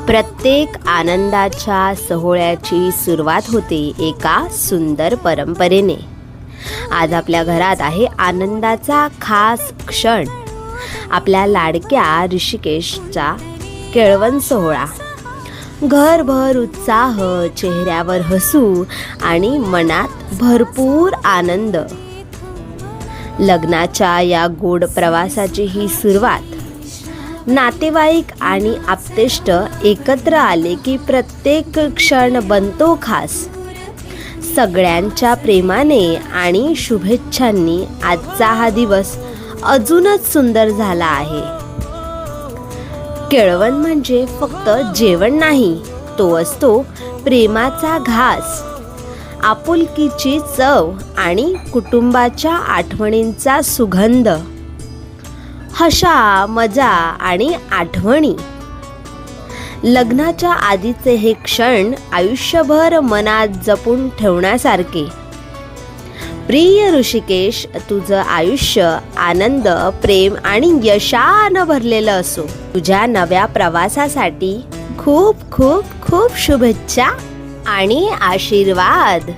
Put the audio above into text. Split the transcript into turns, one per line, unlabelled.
प्रत्येक आनंदाच्या सोहळ्याची सुरुवात होते एका सुंदर परंपरेने. आज आपल्या घरात आहे आनंदाचा खास क्षण. आपल्या लाडक्या ऋषिकेशचा केळवण सोहळा. घरभर उत्साह, चेहऱ्यावर हसू आणि मनात भरपूर आनंद. लग्नाच्या या गोड प्रवासाची ही सुरुवात. नातेवाईक आणि आप्तेष्ट एकत्र आले की प्रत्येक क्षण बनतो खास. सगळ्यांच्या प्रेमाने आणि शुभेच्छांनी आजचा हा दिवस अजूनच सुंदर झाला आहे. केळवण म्हणजे फक्त जेवण नाही, तो असतो प्रेमाचा घास, आपुलकीची चव आणि कुटुंबाच्या आठवणींचा सुगंध. हशा, मजा आणि आठवणी. लग्नाच्या आधीचे हे क्षण आयुष्यभर मनात जपून ठेवण्यासारखे. प्रिय ऋषिकेश, तुझं आयुष्य आनंद, प्रेम आणि यशानं भरलेलं असो. तुझ्या नव्या प्रवासासाठी खूप खूप खूप शुभेच्छा आणि आशीर्वाद.